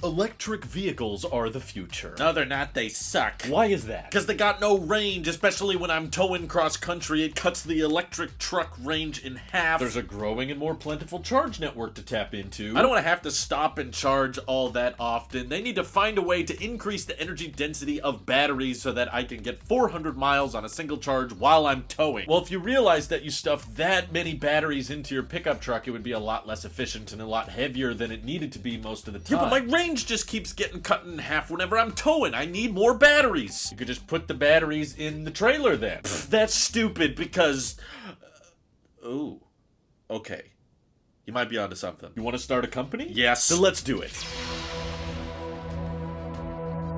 Electric vehicles are the future. No, they're not. They suck. Why is that? Because they got no range, especially when I'm towing cross country. It cuts the electric truck range in half. There's a growing and more plentiful charge network to tap into. I don't want to have to stop and charge all that often. They need to find a way to increase the energy density of batteries so that I can get 400 miles on a single charge while I'm towing. Well, if you realize that you stuff that many batteries into your pickup truck, it would be a lot less efficient and a lot heavier than it needed to be most of the time. Yeah, but my range just keeps getting cut in half whenever I'm towing. I need more batteries. You could just put the batteries in the trailer then. That's stupid because... Ooh. Okay. You might be onto something. You want to start a company? Yes. Then let's do it.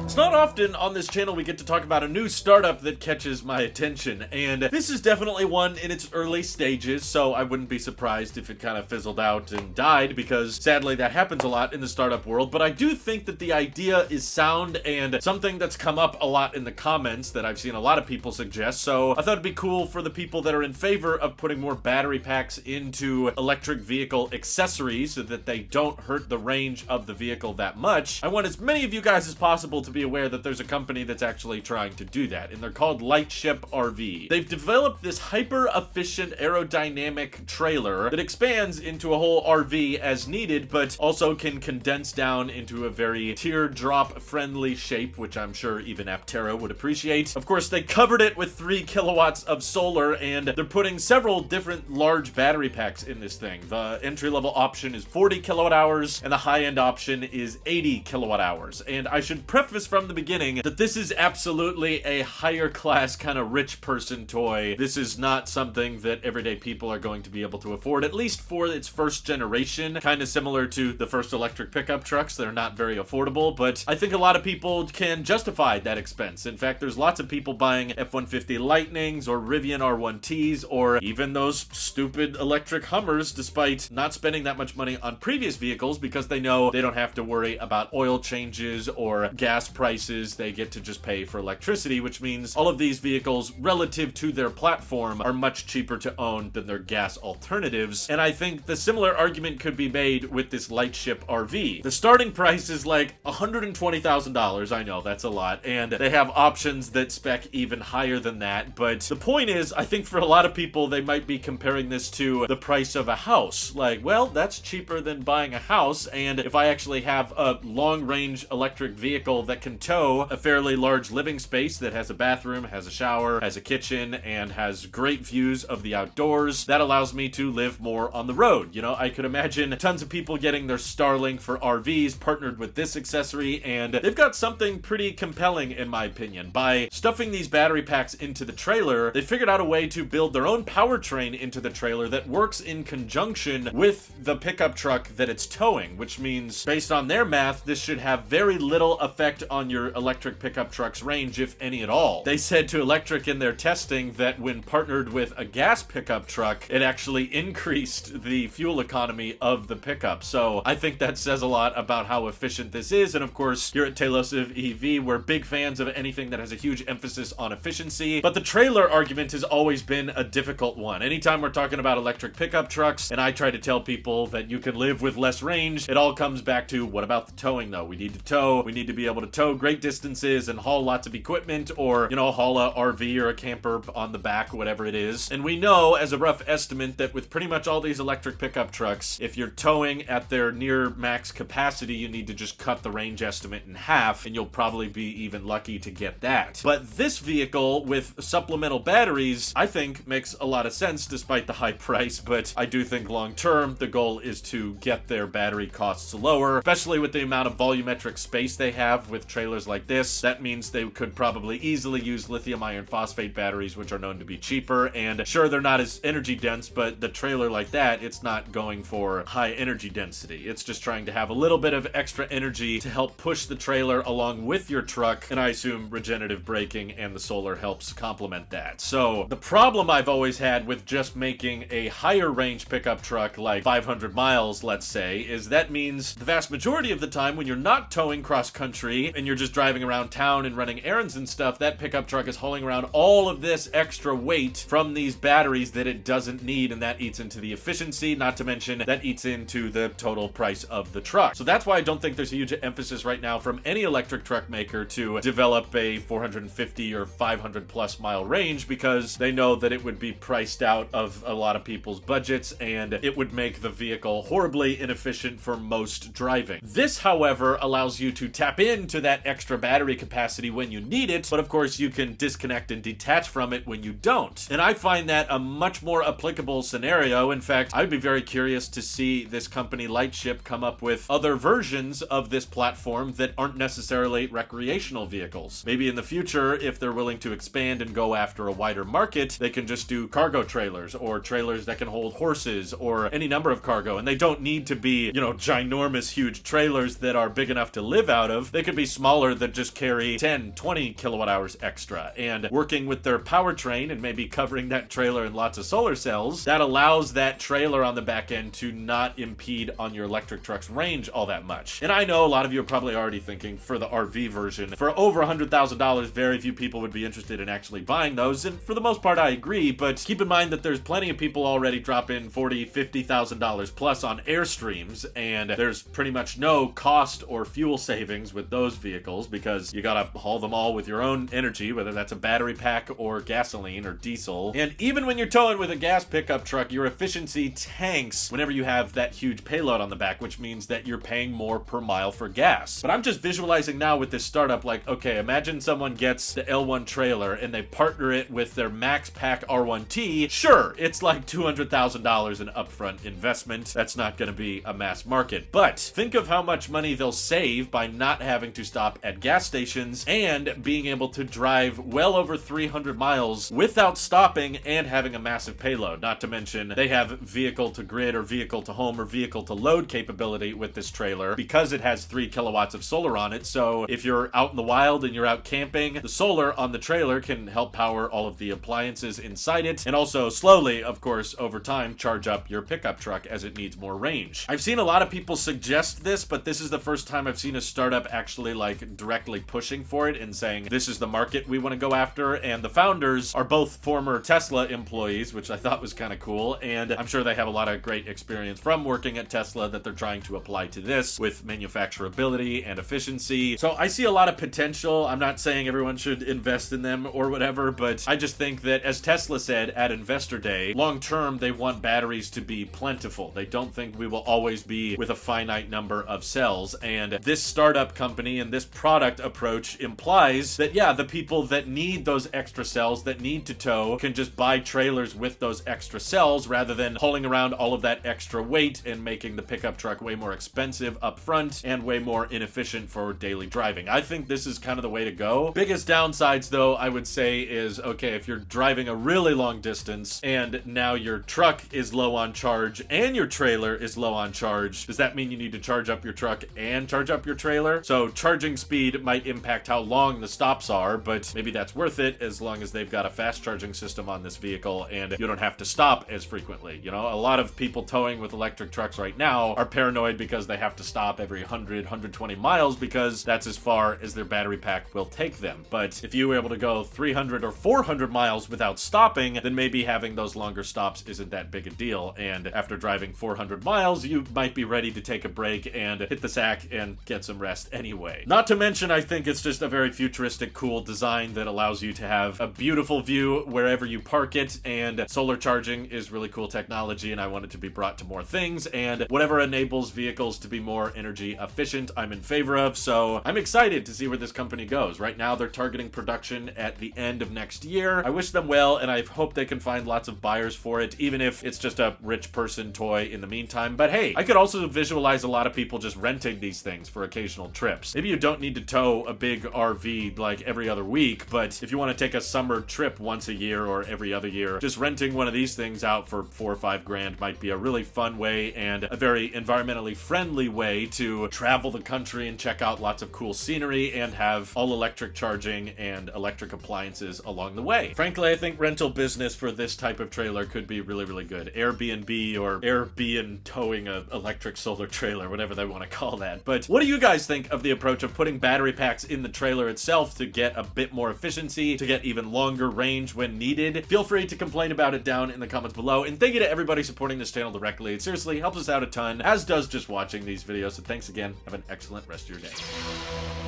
It's not often on this channel we get to talk about a new startup that catches my attention, and this is definitely one in its early stages, so I wouldn't be surprised if it kind of fizzled out and died, because sadly that happens a lot in the startup world. But I do think that the idea is sound and something that's come up a lot in the comments that I've seen a lot of people suggest, so I thought it'd be cool for the people that are in favor of putting more battery packs into electric vehicle accessories so that they don't hurt the range of the vehicle that much. I want as many of you guys as possible to be aware that there's a company that's actually trying to do that, and they're called Lightship RV. They've developed this hyper-efficient aerodynamic trailer that expands into a whole RV as needed, but also can condense down into a very teardrop-friendly shape, which I'm sure even Aptera would appreciate. Of course, they covered it with 3 kilowatts of solar, and they're putting several different large battery packs in this thing. The entry-level option is 40 kilowatt hours, and the high-end option is 80 kilowatt hours. And I should preface from the beginning that this is absolutely a higher class kind of rich person toy. This is not something that everyday people are going to be able to afford, at least for its first generation. Kind of similar to the first electric pickup trucks that are not very affordable, but I think a lot of people can justify that expense. In fact, there's lots of people buying F-150 Lightnings or Rivian R1Ts or even those stupid electric Hummers despite not spending that much money on previous vehicles because they know they don't have to worry about oil changes or gas prices. They get to just pay for electricity, which means all of these vehicles relative to their platform are much cheaper to own than their gas alternatives. And I think the similar argument could be made with this Lightship RV. The starting price is like $120,000. I know that's a lot, and they have options that spec even higher than that, but the point is, I think for a lot of people they might be comparing this to the price of a house. Like, well, that's cheaper than buying a house, and if I actually have a long-range electric vehicle that can tow a fairly large living space that has a bathroom, has a shower, has a kitchen, and has great views of the outdoors, that allows me to live more on the road. You know, I could imagine tons of people getting their Starlink for RVs partnered with this accessory, and they've got something pretty compelling in my opinion. By stuffing these battery packs into the trailer, they figured out a way to build their own powertrain into the trailer that works in conjunction with the pickup truck that it's towing, which means, based on their math, this should have very little effect on your electric pickup truck's range, if any at all. They said to Electric in their testing that when partnered with a gas pickup truck, it actually increased the fuel economy of the pickup. So I think that says a lot about how efficient this is. And of course, here at Tailosive EV, we're big fans of anything that has a huge emphasis on efficiency. But the trailer argument has always been a difficult one. Anytime we're talking about electric pickup trucks, and I try to tell people that you can live with less range, it all comes back to, what about the towing though? We need to tow. We need to be able to tow great distances and haul lots of equipment, or, you know, haul a RV or a camper on the back, whatever it is. And we know as a rough estimate that with pretty much all these electric pickup trucks, if you're towing at their near max capacity, you need to just cut the range estimate in half, and you'll probably be even lucky to get that. But this vehicle with supplemental batteries, I think makes a lot of sense despite the high price, but I do think long term the goal is to get their battery costs lower, especially with the amount of volumetric space they have with trailers like this. That means they could probably easily use lithium iron phosphate batteries, which are known to be cheaper, and sure, they're not as energy dense, but the trailer like that, it's not going for high energy density. It's just trying to have a little bit of extra energy to help push the trailer along with your truck, and I assume regenerative braking and the solar helps complement that. So the problem I've always had with just making a higher range pickup truck like 500 miles, let's say, is that means the vast majority of the time when you're not towing cross country and you're you're just driving around town and running errands and stuff, that pickup truck is hauling around all of this extra weight from these batteries that it doesn't need, and that eats into the efficiency, not to mention that eats into the total price of the truck. So that's why I don't think there's a huge emphasis right now from any electric truck maker to develop a 450 or 500 plus mile range, because they know that it would be priced out of a lot of people's budgets and it would make the vehicle horribly inefficient for most driving. This, however, allows you to tap into that extra battery capacity when you need it, but of course you can disconnect and detach from it when you don't. And I find that a much more applicable scenario. In fact, I'd be very curious to see this company Lightship come up with other versions of this platform that aren't necessarily recreational vehicles. Maybe in the future, if they're willing to expand and go after a wider market, they can just do cargo trailers or trailers that can hold horses or any number of cargo. And they don't need to be, ginormous, huge trailers that are big enough to live out of. They could be smaller that just carry 10, 20 kilowatt hours extra. And working with their powertrain and maybe covering that trailer in lots of solar cells, that allows that trailer on the back end to not impede on your electric truck's range all that much. And I know a lot of you are probably already thinking, for the RV version, for over $100,000, very few people would be interested in actually buying those. And for the most part, I agree, but keep in mind that there's plenty of people already dropping $40,000, $50,000 plus on Airstreams, and there's pretty much no cost or fuel savings with those vehicles because you gotta haul them all with your own energy, whether that's a battery pack or gasoline or diesel. And even when you're towing with a gas pickup truck, your efficiency tanks whenever you have that huge payload on the back, which means that you're paying more per mile for gas. But I'm just visualizing now with this startup, like, okay, imagine someone gets the L1 trailer and they partner it with their Max Pack R1T. Sure, it's like $200,000 in upfront investment. That's not going to be a mass market. But think of how much money they'll save by not having to stop at gas stations and being able to drive well over 300 miles without stopping and having a massive payload. Not to mention they have vehicle to grid or vehicle to home or vehicle to load capability with this trailer because it has 3 kilowatts of solar on it. So if you're out in the wild and you're out camping, the solar on the trailer can help power all of the appliances inside it, and also slowly, of course, over time, charge up your pickup truck as it needs more range. I've seen a lot of people suggest this, but this is the first time I've seen a startup actually directly pushing for it and saying, this is the market we want to go after. And the founders are both former Tesla employees, which I thought was kind of cool. And I'm sure they have a lot of great experience from working at Tesla that they're trying to apply to this with manufacturability and efficiency. So I see a lot of potential. I'm not saying everyone should invest in them or whatever, but I just think that, as Tesla said at Investor Day, long term, they want batteries to be plentiful. They don't think we will always be with a finite number of cells. And this startup company and this product approach implies that, yeah, the people that need those extra cells, that need to tow, can just buy trailers with those extra cells rather than hauling around all of that extra weight and making the pickup truck way more expensive up front and way more inefficient for daily driving. I think this is kind of the way to go. Biggest downsides, though, I would say is, okay, if you're driving a really long distance and now your truck is low on charge and your trailer is low on charge, does that mean you need to charge up your truck and charge up your trailer? So charging speed might impact how long the stops are, but maybe that's worth it as long as they've got a fast charging system on this vehicle and you don't have to stop as frequently. A lot of people towing with electric trucks right now are paranoid because they have to stop every 100, 120 miles because that's as far as their battery pack will take them. But if you were able to go 300 or 400 miles without stopping, then maybe having those longer stops isn't that big a deal. And after driving 400 miles, you might be ready to take a break and hit the sack and get some rest anyway. Not to mention, I think it's just a very futuristic, cool design that allows you to have a beautiful view wherever you park it, and solar charging is really cool technology, and I want it to be brought to more things, and whatever enables vehicles to be more energy efficient, I'm in favor of. So I'm excited to see where this company goes. Right now, they're targeting production at the end of next year. I wish them well, and I hope they can find lots of buyers for it, even if it's just a rich person toy in the meantime. But hey, I could also visualize a lot of people just renting these things for occasional trips. Maybe you don't need to tow a big RV like every other week, but if you want to take a summer trip once a year or every other year, just renting one of these things out for $4 or $5 grand might be a really fun way and a very environmentally friendly way to travel the country and check out lots of cool scenery and have all electric charging and electric appliances along the way. Frankly, I think rental business for this type of trailer could be really, really good. Airbnb or Airbnb towing a electric solar trailer, whatever they want to call that. But what do you guys think of the approach of of putting battery packs in the trailer itself to get a bit more efficiency, to get even longer range when needed, feel free to complain about it down in the comments below. And thank you to everybody supporting this channel directly. It seriously helps us out a ton, as does just watching these videos. So thanks again. Have an excellent rest of your day.